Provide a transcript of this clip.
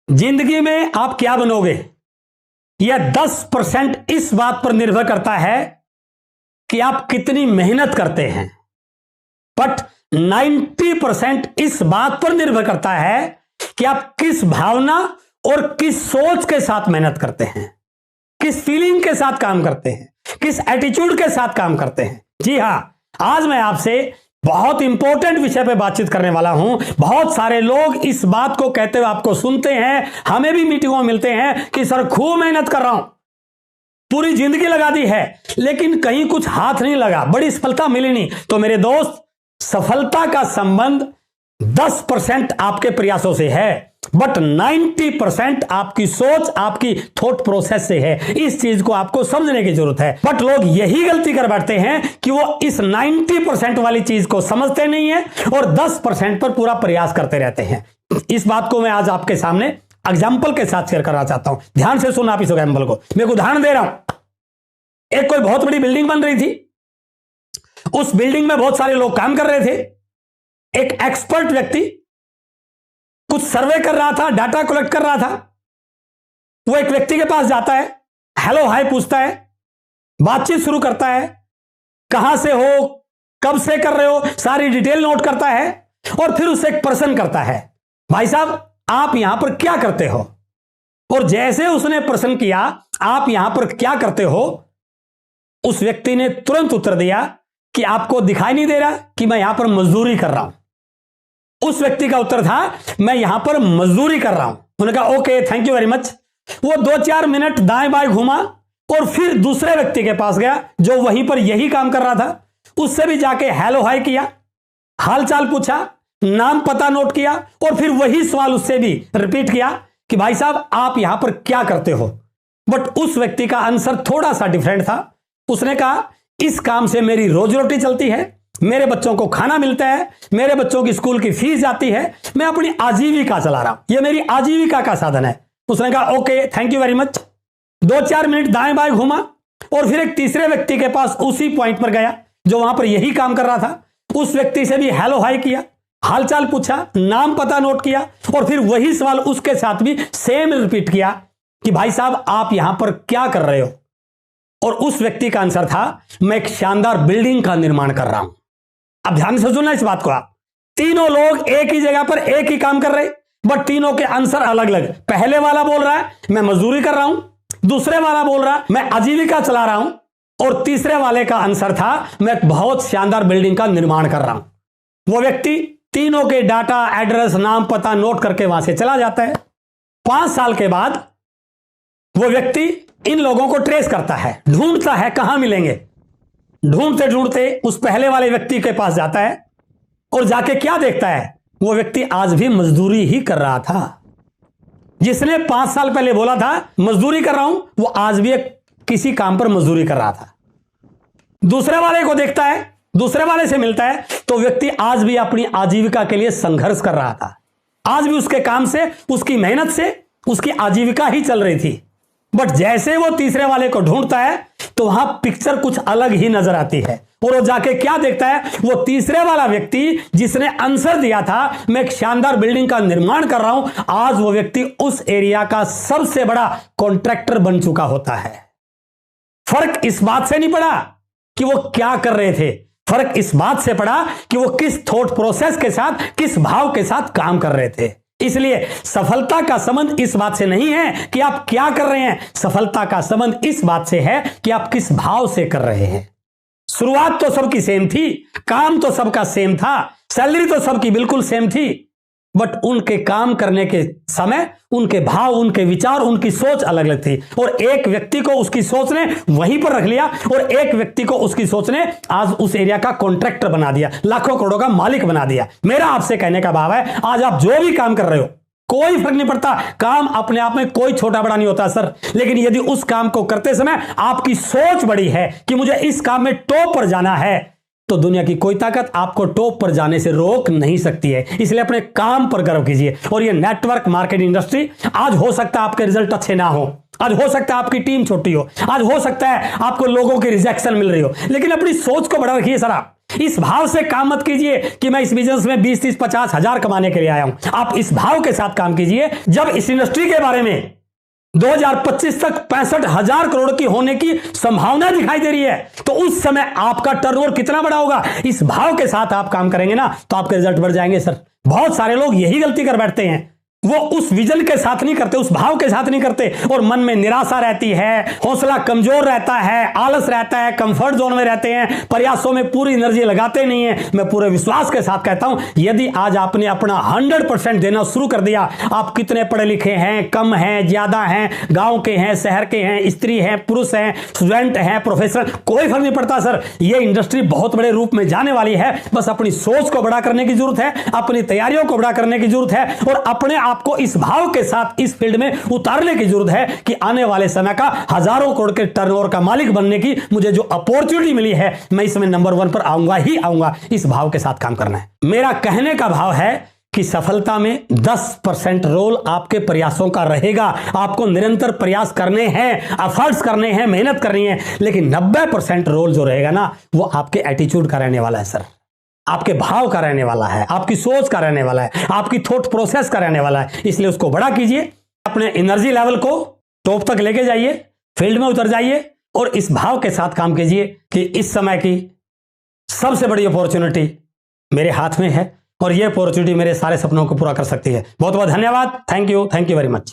जिंदगी में आप क्या बनोगे, यह 10% इस बात पर निर्भर करता है कि आप कितनी मेहनत करते हैं, बट 90% इस बात पर निर्भर करता है कि आप किस भावना और किस सोच के साथ मेहनत करते हैं, किस फीलिंग के साथ काम करते हैं, किस एटीट्यूड के साथ काम करते हैं। जी हां, आज मैं आपसे बहुत इंपॉर्टेंट विषय पे बातचीत करने वाला हूं। बहुत सारे लोग इस बात को कहते हुए आपको सुनते हैं, हमें भी मीटिंगों में मिलते हैं कि सर खूब मेहनत कर रहा हूं, पूरी जिंदगी लगा दी है, लेकिन कहीं कुछ हाथ नहीं लगा, बड़ी सफलता मिली नहीं। तो मेरे दोस्त, सफलता का संबंध 10% आपके प्रयासों से है, बट 90% आपकी सोच, आपकी थॉट प्रोसेस से है। इस चीज को आपको समझने की जरूरत है। बट लोग यही गलती कर बैठते हैं कि वो इस 90% वाली चीज को समझते नहीं है और 10% पर पूरा प्रयास करते रहते हैं। इस बात को मैं आज आपके सामने एग्जाम्पल के साथ शेयर करना चाहता हूं। ध्यान से सुना आप इस एग्जाम्पल को। मैं उदाहरण दे रहा हूं। एक कोई बहुत बड़ी बिल्डिंग बन रही थी, उस बिल्डिंग में बहुत सारे लोग काम कर रहे थे। एक एक्सपर्ट व्यक्ति कुछ सर्वे कर रहा था, डाटा कलेक्ट कर रहा था। वो एक व्यक्ति के पास जाता है, हेलो हाय पूछता है, बातचीत शुरू करता है, कहां से हो, कब से कर रहे हो, सारी डिटेल नोट करता है और फिर उससे एक प्रश्न करता है, भाई साहब आप यहां पर क्या करते हो। और जैसे उसने प्रश्न किया आप यहां पर क्या करते हो, उस व्यक्ति ने तुरंत उत्तर दिया कि आपको दिखाई नहीं दे रहा कि मैं यहां पर मजदूरी कर रहा हूं। उस व्यक्ति का उत्तर था मैं यहां पर मजदूरी कर रहा हूं। उन्होंने कहा okay thank you very much. वो 2-4 मिनट दाएं बाएं घूमा और फिर दूसरे व्यक्ति के पास गया जो वहीं पर यही काम कर रहा था। उससे भी जाके हेलो हाय किया, हालचाल पूछा, नाम पता नोट किया और फिर वही सवाल उससे भी रिपीट किया कि भाई साहब आप यहां पर क्या करते हो। बट उस व्यक्ति का आंसर थोड़ा सा डिफरेंट था। उसने कहा इस काम से मेरी रोजी रोटी चलती है, मेरे बच्चों को खाना मिलता है, मेरे बच्चों की स्कूल की फीस जाती है, मैं अपनी आजीविका चला रहा हूं, यह मेरी आजीविका का साधन है। उसने कहा okay thank you very much. 2-4 minute दाएं बाएं घूमा और फिर एक तीसरे व्यक्ति के पास उसी पॉइंट पर गया जो वहां पर यही काम कर रहा था। उस व्यक्ति से भी हेलो हाय किया, हालचाल पूछा, नाम पता नोट किया और फिर वही सवाल उसके साथ भी सेम रिपीट किया कि भाई साहब आप यहां पर क्या कर रहे हो। और उस व्यक्ति का आंसर था मैं एक शानदार बिल्डिंग का निर्माण कर रहा हूं। अब ध्यान से सुनना इस बात को। आप तीनों लोग एक ही जगह पर एक ही काम कर रहे, बट तीनों के आंसर अलग अलग। पहले वाला बोल रहा है मैं मजदूरी कर रहा हूं, दूसरे वाला बोल रहा है मैं आजीविका चला रहा हूं और तीसरे वाले का आंसर था मैं एक बहुत शानदार बिल्डिंग का निर्माण कर रहा हूं। वो व्यक्ति तीनों के डाटा, एड्रेस, नाम पता नोट करके वहां से चला जाता है। 5 साल के बाद वो व्यक्ति इन लोगों को ट्रेस करता है, ढूंढता है कहां मिलेंगे। ढूंढते ढूंढते उस पहले वाले व्यक्ति के पास जाता है और जाके क्या देखता है, वो व्यक्ति आज भी मजदूरी ही कर रहा था। जिसने 5 साल पहले बोला था मजदूरी कर रहा हूं, वो आज भी किसी काम पर मजदूरी कर रहा था। दूसरे वाले को देखता है, दूसरे वाले से मिलता है तो व्यक्ति आज भी अपनी आजीविका के लिए संघर्ष कर रहा था। आज भी उसके काम से, उसकी मेहनत से उसकी आजीविका ही चल रही थी। बट जैसे वो तीसरे वाले को ढूंढता है तो वहां पिक्चर कुछ अलग ही नजर आती है और वो जाके क्या देखता है, वो तीसरे वाला व्यक्ति जिसने आंसर दिया था मैं एक शानदार बिल्डिंग का निर्माण कर रहा हूं, आज वो व्यक्ति उस एरिया का सबसे बड़ा कॉन्ट्रैक्टर बन चुका होता है। फर्क इस बात से नहीं पड़ा कि वो क्या कर रहे थे, फर्क इस बात से पड़ा कि वो किस थॉट प्रोसेस के साथ, किस भाव के साथ काम कर रहे थे। इसलिए सफलता का संबंध इस बात से नहीं है कि आप क्या कर रहे हैं, सफलता का संबंध इस बात से है कि आप किस भाव से कर रहे हैं। शुरुआत तो सबकी सेम थी, काम तो सबका सेम था, सैलरी तो सबकी बिल्कुल सेम थी, बट उनके काम करने के समय उनके भाव, उनके विचार, उनकी सोच अलग अलग थी। और एक व्यक्ति को उसकी सोच ने वहीं पर रख लिया और एक व्यक्ति को उसकी सोच ने आज उस एरिया का कॉन्ट्रैक्टर बना दिया, लाखों करोड़ों का मालिक बना दिया। मेरा आपसे कहने का भाव है आज आप जो भी काम कर रहे हो कोई फर्क नहीं पड़ता, काम अपने आप में कोई छोटा बड़ा नहीं होता सर, लेकिन यदि उस काम को करते समय आपकी सोच बड़ी है कि मुझे इस काम में टॉप पर जाना है तो दुनिया की कोई ताकत आपको टॉप पर जाने से रोक नहीं सकती है। इसलिए अपने काम पर गर्व कीजिए। और ये नेटवर्क मार्केटिंग इंडस्ट्री, आज हो सकता है आपके रिजल्ट अच्छे ना हो, आज हो सकता है आपकी टीम छोटी हो, आज हो सकता है आपको लोगों की रिजेक्शन मिल रही हो, लेकिन अपनी सोच को बड़ा रखिए सर। आप इस भाव से काम मत कीजिए कि मैं इस बिजनेस में 20, 30, 50 हजार कमाने के लिए आया हूं। आप इस भाव के साथ काम कीजिए, जब इस इंडस्ट्री के बारे में 2025 तक 65,000 करोड़ की होने की संभावना दिखाई दे रही है, तो उस समय आपका टर्नओवर कितना बड़ा होगा। इस भाव के साथ आप काम करेंगे ना, तो आपके रिजल्ट बढ़ जाएंगे सर। बहुत सारे लोग यही गलती कर बैठते हैं, वो उस विजन के साथ नहीं करते, उस भाव के साथ नहीं करते, और मन में निराशा रहती है, हौसला कमजोर रहता है, आलस रहता है, कंफर्ट जोन में रहते हैं, प्रयासों में पूरी एनर्जी लगाते नहीं है। मैं पूरे विश्वास के साथ कहता हूं, यदि आज आपने अपना 100% देना शुरू कर दिया, आप कितने पढ़े लिखे हैं, कम हैं, ज्यादा हैं, गांव के हैं, शहर के हैं, स्त्री हैं, पुरुष हैं, स्टूडेंट हैं, प्रोफेसर, कोई फर्क नहीं पड़ता सर। यह इंडस्ट्री बहुत बड़े रूप में जाने वाली है। बस अपनी सोच को बड़ा करने की जरूरत है, अपनी तैयारियों को बड़ा करने की जरूरत है, और अपने आपको इस भाव के साथ इस फील्ड में उतारने की जरूरत है कि आने वाले समय का हजारों करोड़ के टर्नओवर का मालिक बनने की मुझे जो अपॉर्चुनिटी मिली है, मैं इसमें नंबर 1 पर आऊंगा ही आऊंगा। इस भाव के साथ काम करना है। मेरा कहने का भाव है कि सफलता में 10% रोल आपके प्रयासों का रहेगा। आपको निरंतर प्रयास करने हैं, एफर्ट्स करने हैं, मेहनत करनी है, लेकिन 90% रोल जो रहेगा ना, वो आपके एटीट्यूड का रहने वाला है सर, आपके भाव का रहने वाला है, आपकी सोच का रहने वाला है, आपकी थॉट प्रोसेस का रहने वाला है। इसलिए उसको बड़ा कीजिए, अपने एनर्जी लेवल को टॉप तक लेके जाइए, फील्ड में उतर जाइए, और इस भाव के साथ काम कीजिए कि इस समय की सबसे बड़ी अपॉर्चुनिटी मेरे हाथ में है, और यह अपॉर्चुनिटी मेरे सारे सपनों को पूरा कर सकती है। बहुत बहुत धन्यवाद। Thank you very much.